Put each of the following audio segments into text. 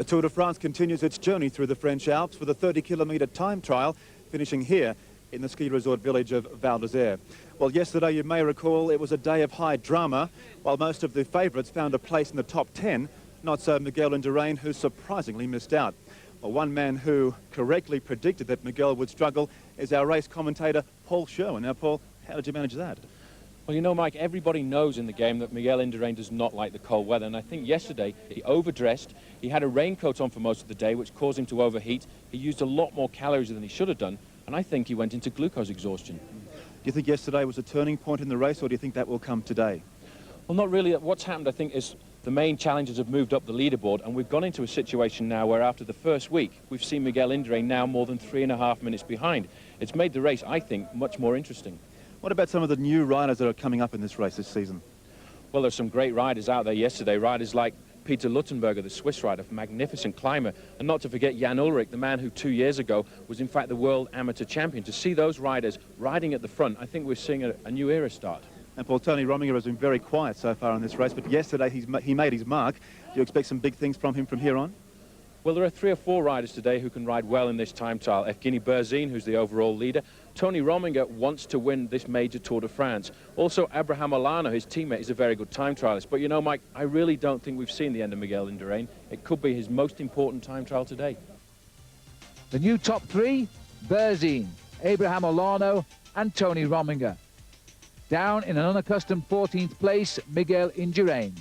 The Tour de France continues its journey through the French Alps with a 30-kilometre time trial, finishing here in the ski resort village of Val d'Isère. Well, yesterday, you may recall, it was a day of high drama. While most of the favourites found a place in the top 10, not so Miguel Indurain, who surprisingly missed out. Well, one man who correctly predicted that Miguel would struggle is our race commentator, Paul Sherwin. Now, Paul, how did you manage that? Well, you know, Mike, everybody knows in the game that Miguel Indurain does not like the cold weather, and I think yesterday he overdressed. He had a raincoat on for most of the day, which caused him to overheat. He used a lot more calories than he should have done, and I think he went into glucose exhaustion. Do you think yesterday was a turning point in the race, or do you think that will come today? Well, not really. What's happened, I think, is the main challengers have moved up the leaderboard, and we've gone into a situation now where after the first week, we've seen Miguel Indurain now more than 3.5 minutes behind. It's made the race, I think, much more interesting. What about some of the new riders that are coming up in this race this season? Well, there's some great riders out there yesterday, riders like Peter Luttenberger, the Swiss rider, magnificent climber, and not to forget Jan Ullrich, the man who 2 years ago was in fact the world amateur champion. To see those riders riding at the front, I think we're seeing a new era start. And Paul, Tony Rominger has been very quiet so far in this race, but yesterday he made his mark. Do you expect some big things from him from here on? Well, there are 3 or 4 riders today who can ride well in this time trial. Evgeny Berzin, who's the overall leader. Tony Rominger wants to win this major Tour de France. Also, Abraham Olano, his teammate, is a very good time trialist. But you know, Mike, I really don't think we've seen the end of Miguel Indurain. It could be his most important time trial today. The new top 3, Berzin, Abraham Olano and Tony Rominger. Down in an unaccustomed 14th place, Miguel Indurain.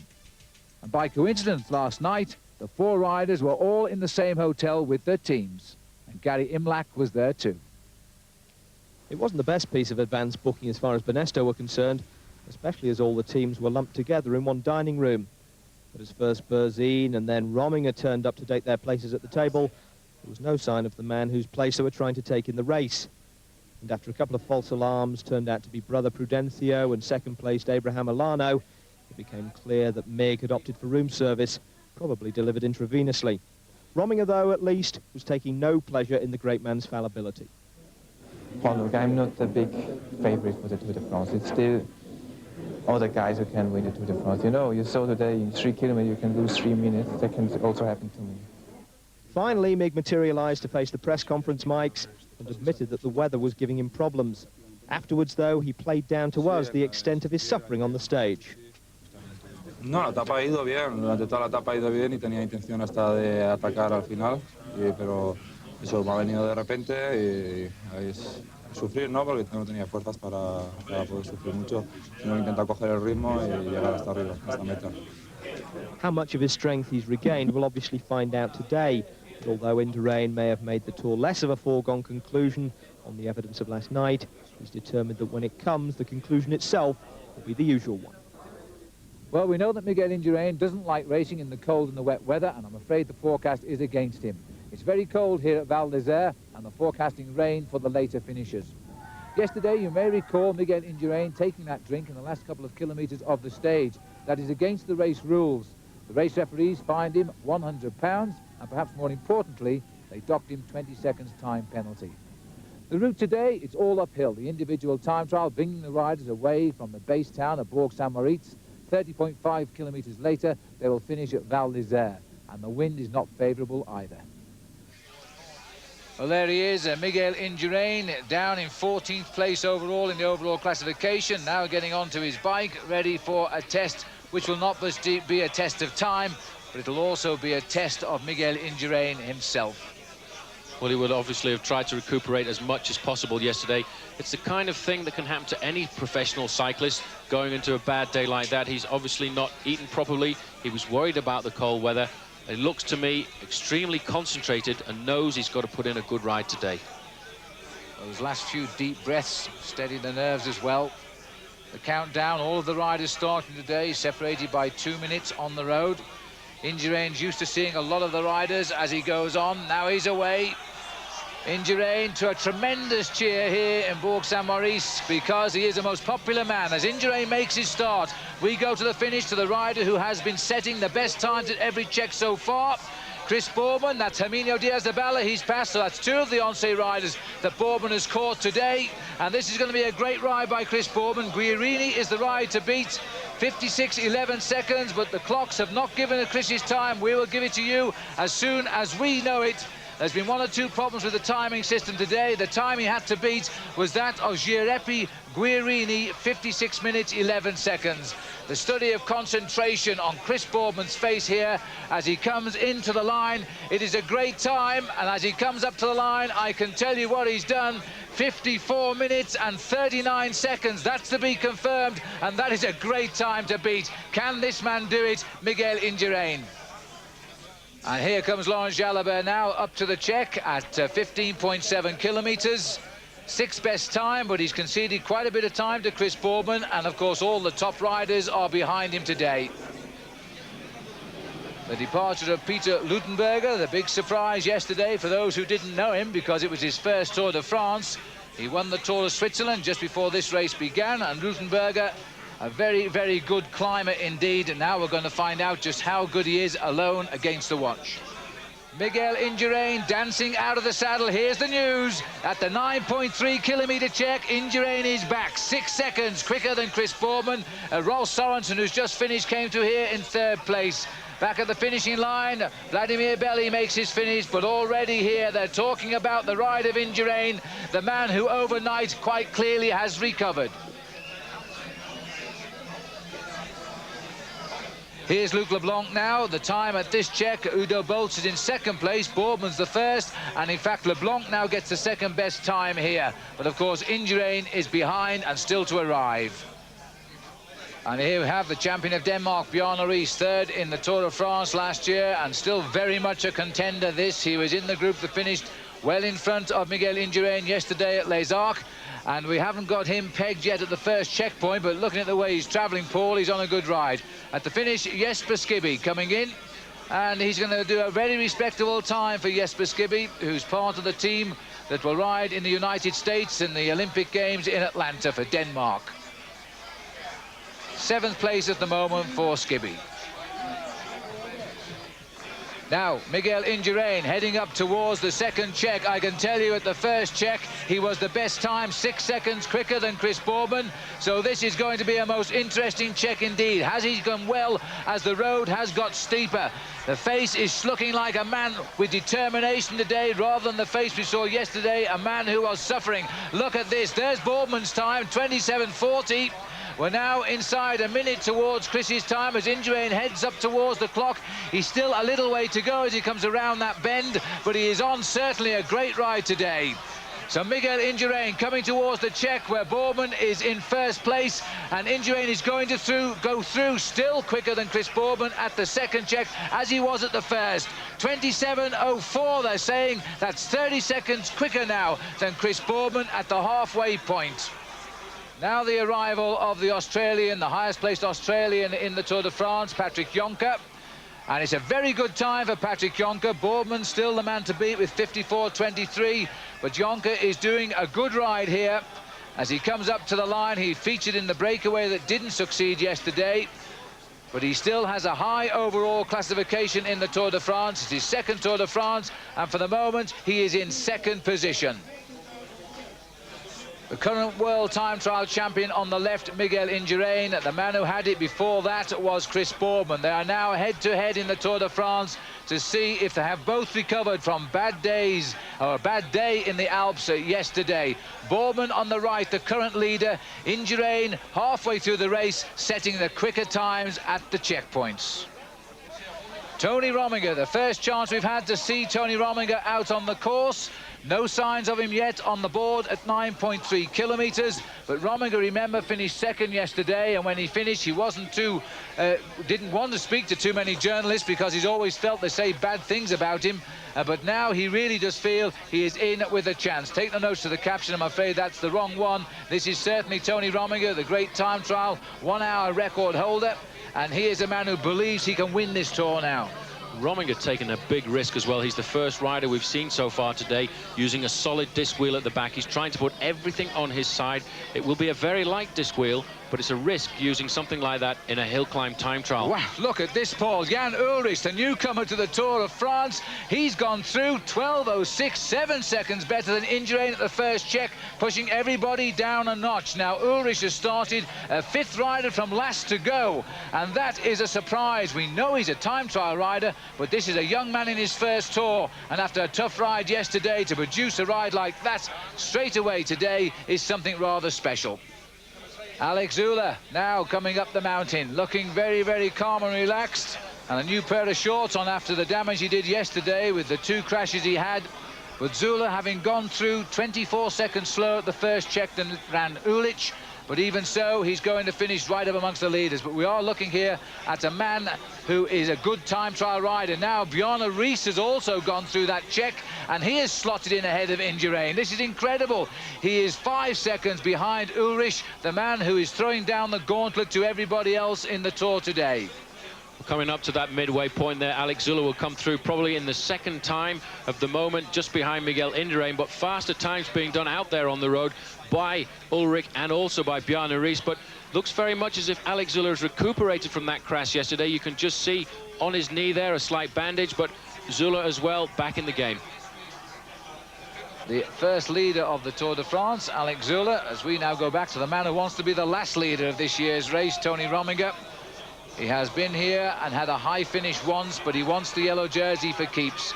And by coincidence last night, the 4 riders were all in the same hotel with their teams. And Gary Imlach was there too. It wasn't the best piece of advanced booking as far as Banesto were concerned, especially as all the teams were lumped together in one dining room. But as first Berzin and then Rominger turned up to take their places at the table, there was no sign of the man whose place they were trying to take in the race. And after a couple of false alarms turned out to be brother Prudencio and second-placed Abraham Olano, it became clear that Mig had opted for room service, probably delivered intravenously. Rominger, though, at least, was taking no pleasure in the great man's fallibility. Well, look, I'm not a big favorite for the Tour de France. It's still other guys who can win the Tour de France. You know, you saw today in 3 kilometers you can lose 3 minutes. That can also happen to me. Finally, Mig materialised to face the press conference mics and admitted that the weather was giving him problems. Afterwards, though, he played down to us the extent of his suffering on the stage. No, la etapa ha ido bien, durante toda la etapa ha ido bien y tenía intención hasta de atacar al final, pero eso me ha venido de repente y es sufrir, ¿no? Porque no tenía fuerzas para poder sufrir mucho, sino intentar coger el ritmo y llegar hasta arriba, hasta meta. How much of his strength he's regained we'll obviously find out today. But although Indurain may have made the Tour less of a foregone conclusion on the evidence of last night, he's determined that when it comes, the conclusion itself will be the usual one. Well, we know that Miguel Indurain doesn't like racing in the cold and the wet weather, and I'm afraid the forecast is against him. It's very cold here at Val d'Isère, and they're forecasting rain for the later finishers. Yesterday, you may recall Miguel Indurain taking that drink in the last couple of kilometres of the stage. That is against the race rules. The race referees fined him £100, and perhaps more importantly, they docked him 20 seconds time penalty. The route today, it's all uphill. The individual time trial bringing the riders away from the base town of Bourg Maurice. 30.5 kilometres later, they will finish at Val d'Isère, and the wind is not favourable either. Well, there he is, Miguel Indurain, down in 14th place overall in the overall classification, now getting onto his bike, ready for a test which will not just be a test of time, but it'll also be a test of Miguel Indurain himself. Well, he would obviously have tried to recuperate as much as possible yesterday. It's the kind of thing that can happen to any professional cyclist going into a bad day like that. He's obviously not eaten properly. He was worried about the cold weather. It looks to me extremely concentrated and knows he's got to put in a good ride today. Those last few deep breaths steady the nerves as well. The countdown, all of the riders starting today, separated by 2 minutes on the road. Indurain's used to seeing a lot of the riders as he goes on. Now he's away. Indurain to a tremendous cheer here in Bourg Maurice because he is the most popular man. As Indurain makes his start, we go to the finish to the rider who has been setting the best times at every check so far. Chris Bourg, that's Herminio Diaz de Bala, he's passed, so that's 2 of the Once riders that Bourg has caught today. And this is going to be a great ride by Chris Bourg. Guiarini is the ride to beat. 56.11 seconds, but the clocks have not given Chris his time. We will give it to you as soon as we know it. There's been one or two problems with the timing system today. The time he had to beat was that of Giuseppe Guirini, 56 minutes, 11 seconds. The study of concentration on Chris Boardman's face here as he comes into the line. It is a great time, and as he comes up to the line, I can tell you what he's done. 54 minutes and 39 seconds. That's to be confirmed, and that is a great time to beat. Can this man do it? Miguel Indurain. And here comes Laurent Jalabert now up to the check at 15.7 kilometres. Sixth best time, but he's conceded quite a bit of time to Chris Boardman, and of course all the top riders are behind him today. The departure of Peter Luttenberger, the big surprise yesterday for those who didn't know him, because it was his first Tour de France. He won the Tour of Switzerland just before this race began, and Luttenberger, a very, very good climber indeed, and now we're going to find out just how good he is alone against the watch. Miguel Indurain dancing out of the saddle. Here's the news. At the 9.3 kilometre check, Indurain is back. 6 seconds quicker than Chris Boardman. Rolf Sorensen, who's just finished, came to here in third place. Back at the finishing line, Vladimir Belli makes his finish, but already here they're talking about the ride of Indurain, the man who overnight quite clearly has recovered. Here's Luc Leblanc now. The time at this check, Udo Boltz is in second place, Boardman's the first, and in fact Leblanc now gets the second best time here. But of course Indurain is behind and still to arrive. And here we have the champion of Denmark, Bjarne Riis, third in the Tour de France last year, and still very much a contender this. He was in the group that finished well in front of Miguel Indurain yesterday at Les Arcs. And we haven't got him pegged yet at the first checkpoint, but looking at the way he's travelling, Paul, he's on a good ride. At the finish, Jesper Skibby coming in, and he's going to do a very respectable time for Jesper Skibby, who's part of the team that will ride in the United States in the Olympic Games in Atlanta for Denmark. 7th place at the moment for Skibby. Now, Miguel Indurain heading up towards the second check. I can tell you at the first check, he was the best time, 6 seconds quicker than Chris Boardman. So this is going to be a most interesting check indeed. Has he gone well as the road has got steeper? The face is looking like a man with determination today rather than the face we saw yesterday, a man who was suffering. Look at this. There's Boardman's time, 27.40. We're now inside a minute towards Chris's time as Indurain heads up towards the clock. He's still a little way to go as he comes around that bend, but he is on certainly a great ride today. So Miguel Indurain coming towards the check where Boardman is in first place, and Indurain is going to go through still quicker than Chris Boardman at the second check as he was at the first. 27.04 they're saying. That's 30 seconds quicker now than Chris Boardman at the halfway point. Now the arrival of the Australian, the highest placed Australian in the Tour de France, Patrick Jonker. And it's a very good time for Patrick Jonker. Boardman still the man to beat with 54.23. But Jonker is doing a good ride here. As he comes up to the line, he featured in the breakaway that didn't succeed yesterday. But he still has a high overall classification in the Tour de France. It's his second Tour de France. And for the moment, he is in second position. The current world time trial champion on the left, Miguel Indurain. The man who had it before that was Chris Boardman. They are now head-to-head in the Tour de France to see if they have both recovered from bad days, or a bad day in the Alps yesterday. Boardman on the right, the current leader. Indurain halfway through the race, setting the quicker times at the checkpoints. Tony Rominger, the first chance we've had to see Tony Rominger out on the course. No signs of him yet on the board at 9.3 kilometres. But Rominger, remember, finished second yesterday, and when he finished, he didn't want to speak to too many journalists because he's always felt they say bad things about him. But now he really does feel he is in with a chance. Take the notes to the caption. I'm afraid that's the wrong one. This is certainly Tony Rominger, the great time trial 1 hour record holder. And he is a man who believes he can win this Tour now. Rominger taking a big risk as well. He's the first rider we've seen so far today using a solid disc wheel at the back. He's trying to put everything on his side. It will be a very light disc wheel, but it's a risk using something like that in a hill climb time trial. Wow, look at this, Paul. Jan Ullrich, the newcomer to the Tour of France. He's gone through 12:06, 7 seconds better than Indurain at the first check, pushing everybody down a notch. Now, Ullrich has started a 5th rider from last to go, and that is a surprise. We know he's a time trial rider, but this is a young man in his first Tour, and after a tough ride yesterday, to produce a ride like that straight away today is something rather special. Alex Ullrich now coming up the mountain, looking very, very calm and relaxed, and a new pair of shorts on after the damage he did yesterday with the 2 crashes he had. But Ullrich, having gone through 24 seconds slower at the first check than ran Ullrich, but even so, he's going to finish right up amongst the leaders. But we are looking here at a man who is a good time trial rider. Now, Bjorn Riijs has also gone through that check, and he is slotted in ahead of Indurain. This is incredible. He is 5 seconds behind Ullrich, the man who is throwing down the gauntlet to everybody else in the Tour today. Coming up to that midway point there, Alex Ullrich will come through probably in the second time of the moment, just behind Miguel Indurain, but faster times being done out there on the road by Ullrich and also by Bjorn Riijs. But looks very much as if Alex Ullrich has recuperated from that crash yesterday. You can just see on his knee there a slight bandage, but Ullrich as well back in the game. The first leader of the Tour de France, Alex Ullrich, as we now go back to the man who wants to be the last leader of this year's race, Tony Rominger. He has been here and had a high finish once, but he wants the yellow jersey for keeps.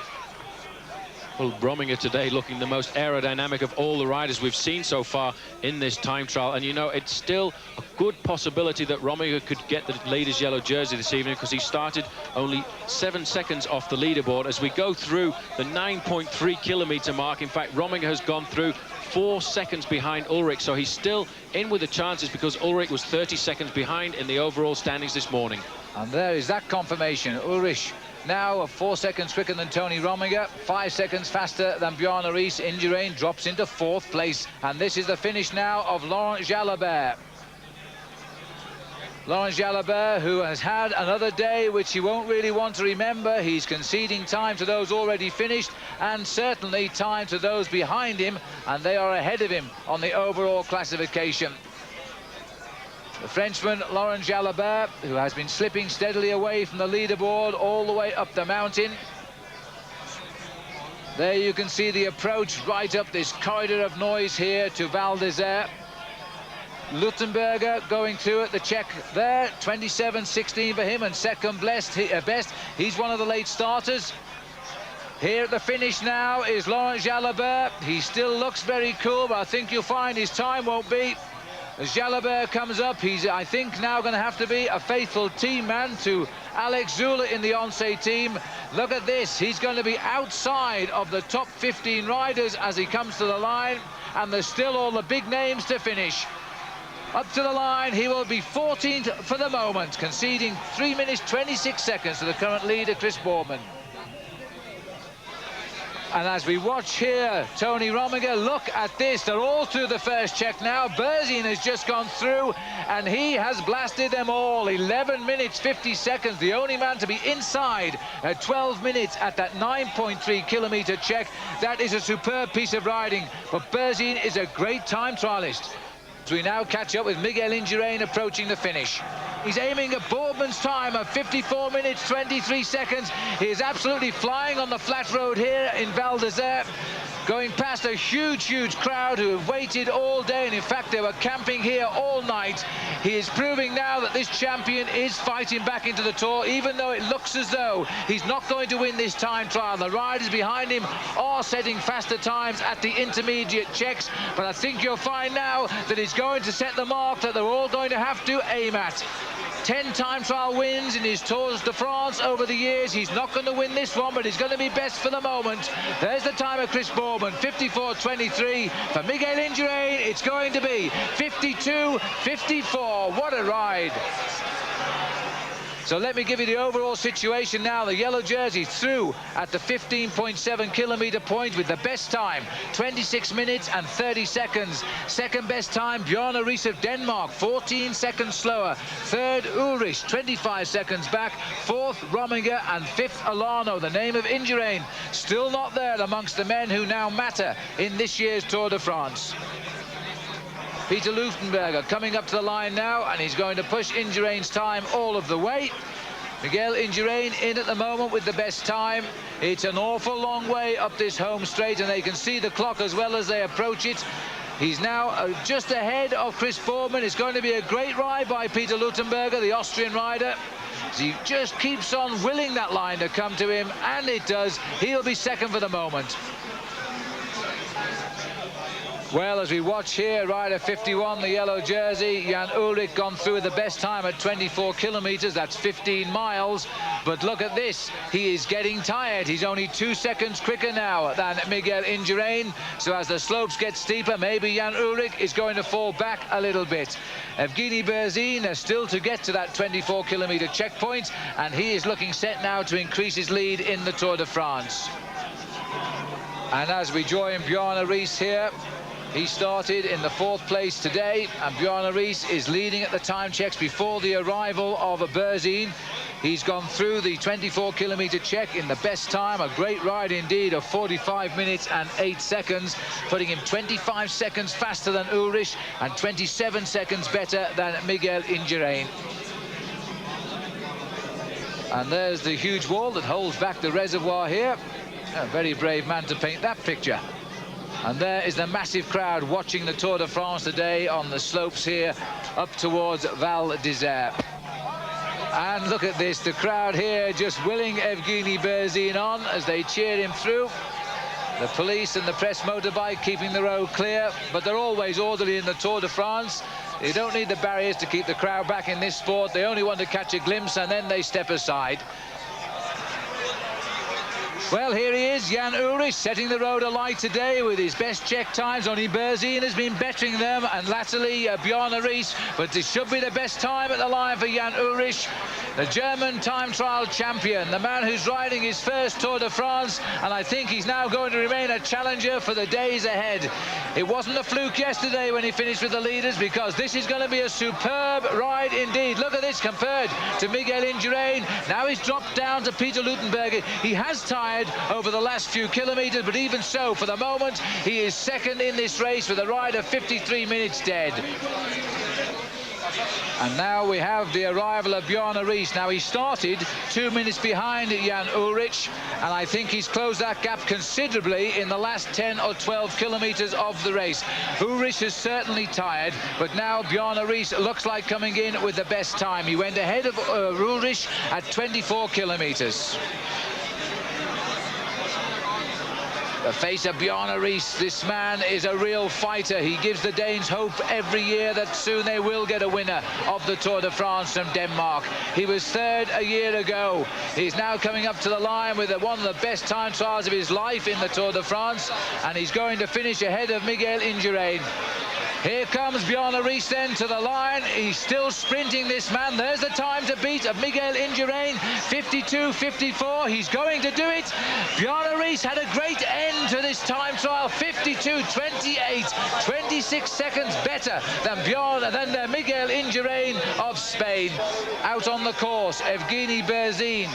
Well, Rominger today looking the most aerodynamic of all the riders we've seen so far in this time trial. And, you know, it's still a good possibility that Rominger could get the leader's yellow jersey this evening, because he started only 7 seconds off the leaderboard. As we go through the 9.3 kilometer mark, in fact, Rominger has gone through 4 seconds behind Ullrich, so he's still in with the chances, because Ullrich was 30 seconds behind in the overall standings this morning. And there is that confirmation. Ullrich now 4 seconds quicker than Tony Rominger, 5 seconds faster than Bjorn Riis. Indurain drops into 4th place, and this is the finish now of Laurent Jalabert. Laurent Jalabert, who has had another day which he won't really want to remember. He's conceding time to those already finished, and certainly time to those behind him, and they are ahead of him on the overall classification. The Frenchman, Laurent Jalabert, who has been slipping steadily away from the leaderboard all the way up the mountain. There you can see the approach right up this corridor of noise here to Val d'Isère. Luttenberger going through at the check there, 27.16 for him, and second best. He's one of the late starters. Here at the finish now is Laurent Jalabert. He still looks very cool, but I think you'll find his time won't be. As Jalabert comes up, he's, I think, now going to have to be a faithful team man to Alex Ullrich in the Once team. Look at this. He's going to be outside of the top 15 riders as he comes to the line, and there's still all the big names to finish. Up to the line, he will be 14th for the moment, conceding 3 minutes 26 seconds to the current leader, Chris Bourg. And as we watch here, Tony Rominger, look at this. They're all through the first check now. Berzin has just gone through, and he has blasted them all. 11 minutes, 50 seconds. The only man to be inside at 12 minutes at that 9.3 kilometer check. That is a superb piece of riding. But Berzin is a great time trialist. We now catch up with Miguel Indurain approaching the finish. He's aiming at Bourg's time of 54 minutes, 23 seconds. He is absolutely flying on the flat road here in Val d'Isère, going past a huge, huge crowd who have waited all day, and in fact they were camping here all night. He is proving now that this champion is fighting back into the Tour, even though it looks as though he's not going to win this time trial. The riders behind him are setting faster times at the intermediate checks, but I think you'll find now that he's going to set the mark that they're all going to have to aim at. 10 time trial wins in his Tours de France over the years. He's not going to win this one, but he's going to be best for the moment. There's the time of Chris Bourg, 54.23. For Miguel Indurain, it's going to be 52.54. What a ride. So let me give you the overall situation now. The yellow jersey through at the 15.7 kilometer point with the best time, 26 minutes and 30 seconds. Second best time, Bjorn Riis of Denmark, 14 seconds slower. Third, Ullrich, 25 seconds back. Fourth, Rominger, and fifth, Olano, the name of Indurain. Still not there amongst the men who now matter in this year's Tour de France. Peter Luttenberger coming up to the line now, and he's going to push Indurain's time all of the way. Miguel Indurain in at the moment with the best time. It's an awful long way up this home straight, and they can see the clock as well as they approach it. He's now just ahead of Chris Bourgman. It's going to be a great ride by Peter Luttenberger, the Austrian rider. He just keeps on willing that line to come to him, and it does. He'll be second for the moment. Well, as we watch here, rider 51, the yellow jersey, Jan Ullrich, gone through with the best time at 24 kilometers. That's 15 miles. But look at this. He is getting tired. He's only 2 seconds quicker now than Miguel Indurain. So as the slopes get steeper, maybe Jan Ullrich is going to fall back a little bit. Evgeny Berzin is still to get to that 24-kilometer checkpoint, and he is looking set now to increase his lead in the Tour de France. And as we join Bjarne Riis here, he started in the 4th place today, and Bjarne Riis is leading at the time checks before the arrival of Berzin. He's gone through the 24-kilometer check in the best time, a great ride indeed of 45 minutes and 8 seconds, putting him 25 seconds faster than Ullrich and 27 seconds better than Miguel Indurain. And there's the huge wall that holds back the reservoir here. A very brave man to paint that picture. And there is the massive crowd watching the Tour de France today on the slopes here up towards Val d'Isère. And look at this, the crowd here just willing Evgeny Berzin on as they cheer him through. The police and the press motorbike keeping the road clear, but they're always orderly in the Tour de France. They don't need the barriers to keep the crowd back in this sport. They only want to catch a glimpse and then they step aside. Well, here he is, Jan Ullrich, setting the road alight today with his best check times. Only Berzin has been bettering them, and latterly Bjarne Riis. But this should be the best time at the line for Jan Ullrich, the German time trial champion, the man who's riding his first Tour de France, and I think he's now going to remain a challenger for the days ahead. It wasn't a fluke yesterday when he finished with the leaders, because this is going to be a superb ride indeed. Look at this compared to Miguel Indurain. Now he's dropped down to Peter Luttenberger. He has tired over the last few kilometers, but even so, for the moment, he is second in this race with a ride of 53 minutes dead. And now we have the arrival of Bjarne Riis. Now, he started 2 minutes behind Jan Ullrich, and I think he's closed that gap considerably in the last 10 or 12 kilometers of the race. Ullrich is certainly tired, but now Bjarne Riis looks like coming in with the best time. He went ahead of Ullrich at 24 kilometers. The face of Bjarne Riis, this man is a real fighter. He gives the Danes hope every year that soon they will get a winner of the Tour de France from Denmark. He was third a year ago. He's now coming up to the line with one of the best time trials of his life in the Tour de France, and he's going to finish ahead of Miguel Indurain. Here comes Bjarne Riis then to the line. He's still sprinting, this man. There's the time to beat of Miguel Indurain, 52.54. He's going to do it. Bjarne Riis had a great end to this time trial, 52.28, 26 seconds better than Miguel Indurain of Spain. Out on the course, Evgeny Berzin.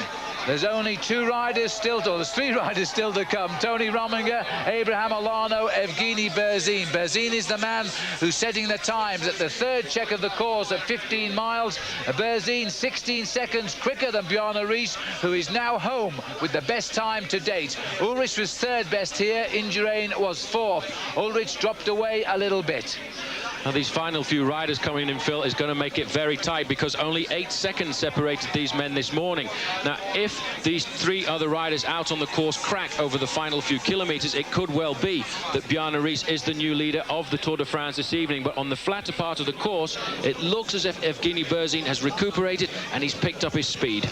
There's only three riders still to come. Tony Rominger, Abraham Olano, Evgeny Berzin. Berzin is the man who's setting the times at the third check of the course at 15 miles. Berzin 16 seconds quicker than Bjarne Riis, who is now home with the best time to date. Ullrich was third best here. Indurain was fourth. Ullrich dropped away a little bit. Now, these final few riders coming in, Phil, is going to make it very tight, because only 8 seconds separated these men this morning. Now, if these 3 other riders out on the course crack over the final few kilometers, it could well be that Bjarne Riis is the new leader of the Tour de France this evening. But on the flatter part of the course, it looks as if Evgeny Berzin has recuperated and he's picked up his speed.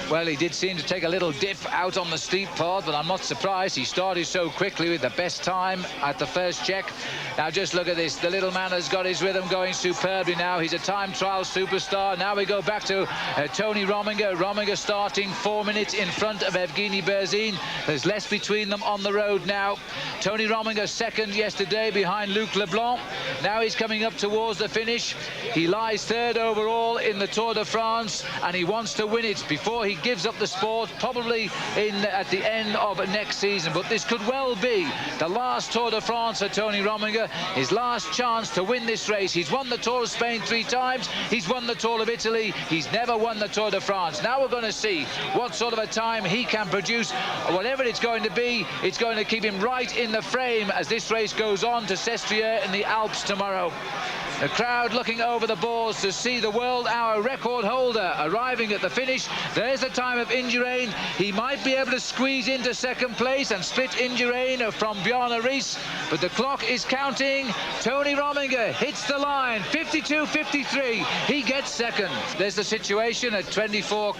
Well, he did seem to take a little dip out on the steep part, but I'm not surprised. He started so quickly with the best time at the first check. Now, just look at this. The little man has got his rhythm going superbly now. He's a time trial superstar. Now we go back to Tony Rominger. Rominger starting 4 minutes in front of Evgeny Berzin. There's less between them on the road now. Tony Rominger second yesterday behind Luc Leblanc. Now he's coming up towards the finish. He lies third overall in the Tour de France, and he wants to win it before he gives up the sport, probably at the end of next season. But this could well be the last Tour de France for Tony Rominger, his last chance to win this race. He's won the Tour of Spain 3 times, he's won the Tour of Italy, he's never won the Tour de France. Now we're going to see what sort of a time he can produce. Whatever it's going to be, it's going to keep him right in the frame as this race goes on to Sestriere in the Alps tomorrow. The crowd looking over the boards to see the world hour record holder arriving at the finish. There's the time of Indurain. He might be able to squeeze into second place and split Indurain from Bjarne Riis, but the clock is counting. Tony Rominger hits the line, 52.53. He gets second. There's the situation at 24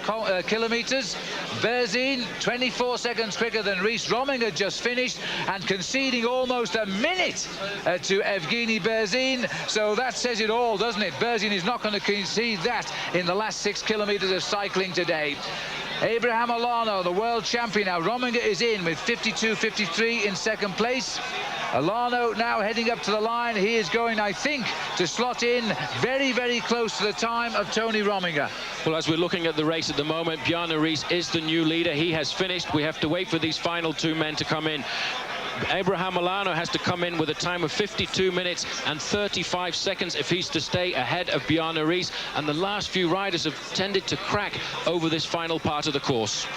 kilometers. Berzin 24 seconds quicker than Riis. Rominger just finished and conceding almost a minute to Evgeny Berzin. So that says it all, doesn't it? Berzin is not going to concede that in the last 6 kilometers of cycling today. Abraham Olano, the world champion now. Rominger is in with 52.53 in second place. Olano now heading up to the line. He is going, I think, to slot in very, very close to the time of Tony Rominger. Well, as we're looking at the race at the moment, Bjarne Riis is the new leader. He has finished. We have to wait for these final 2 men to come in. Abraham Olano has to come in with a time of 52 minutes and 35 seconds if he's to stay ahead of Bjarne Riis. And the last few riders have tended to crack over this final part of the course.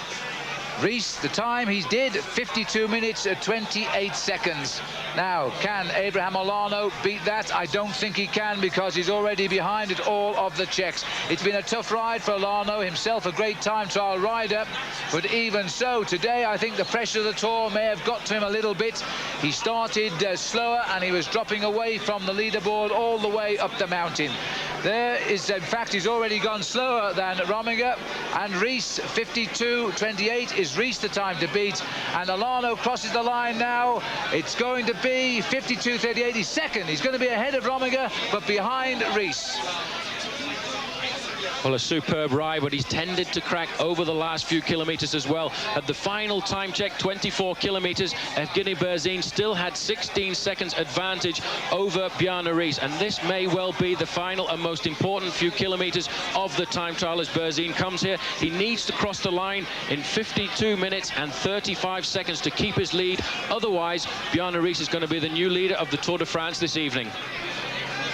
Riis, the time he did, 52 minutes 28 seconds. Now, can Abraham Olano beat that? I don't think he can, because he's already behind at all of the Czechs. It's been a tough ride for Olano, himself a great time trial rider, but even so, today I think the pressure of the Tour may have got to him a little bit. He started slower and he was dropping away from the leaderboard all the way up the mountain. There is, in fact, he's already gone slower than Rominger, and Riis, 52.28 is Riis the time to beat, and Olano crosses the line now. It's going to be 52.38. He's second. He's going to be ahead of Rominger, but behind Riis. Well, a superb ride, but he's tended to crack over the last few kilometers as well. At the final time check, 24 kilometers, Evgeny Berzin still had 16 seconds advantage over Bjarne Riis, and this may well be the final and most important few kilometers of the time trial as Berzin comes here. He needs to cross the line in 52 minutes and 35 seconds to keep his lead. Otherwise, Bjarne Riis is going to be the new leader of the Tour de France this evening.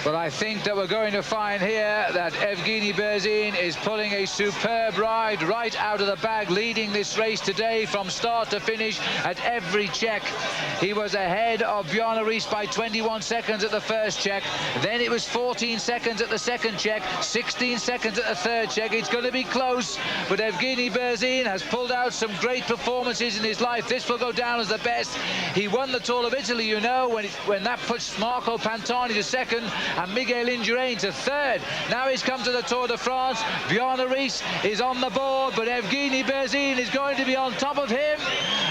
But I think that we're going to find here that Evgeny Berzin is pulling a superb ride right out of the bag, leading this race today from start to finish at every check. He was ahead of Bjarne Riis by 21 seconds at the first check. Then it was 14 seconds at the second check, 16 seconds at the third check. It's going to be close, but Evgeny Berzin has pulled out some great performances in his life. This will go down as the best. He won the Tour of Italy, you know, when that pushed Marco Pantani to second and Miguel Indurain to third. Now he's come to the Tour de France. Bjarne Riis is on the board, but Evgeny Berzin is going to be on top of him.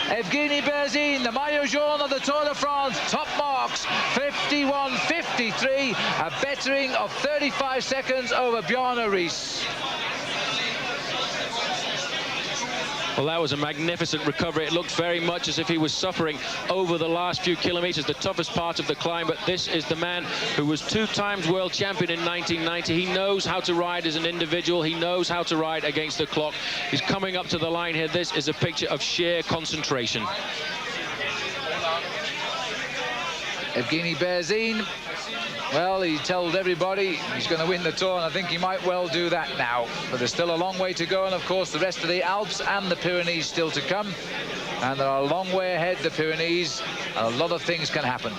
Evgeny Berzin, the maillot jaune of the Tour de France, top marks, 51.53, a bettering of 35 seconds over Bjarne Riis. Well, that was a magnificent recovery. It looked very much as if he was suffering over the last few kilometers, the toughest part of the climb. But this is the man who was 2 times world champion in 1990. He knows how to ride as an individual. He knows how to ride against the clock. He's coming up to the line here. This is a picture of sheer concentration. Evgeny Berzin, well, he told everybody he's going to win the Tour, and I think he might well do that now. But there's still a long way to go, and of course the rest of the Alps and the Pyrenees still to come. And they're a long way ahead, the Pyrenees, and a lot of things can happen.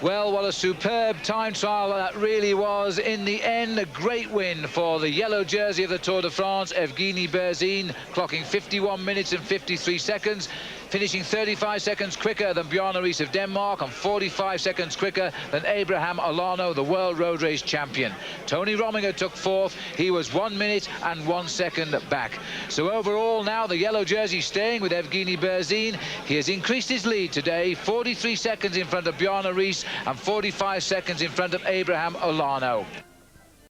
Well, what a superb time trial that really was. In the end, a great win for the yellow jersey of the Tour de France, Evgeny Berzin, clocking 51 minutes and 53 seconds. Finishing 35 seconds quicker than Bjarne Riis of Denmark and 45 seconds quicker than Abraham Olano, the world road race champion. Tony Rominger took fourth. He was 1 minute and 1 second back. So overall now the yellow jersey staying with Evgeny Berzin. He has increased his lead today, 43 seconds in front of Bjarne Riis and 45 seconds in front of Abraham Olano.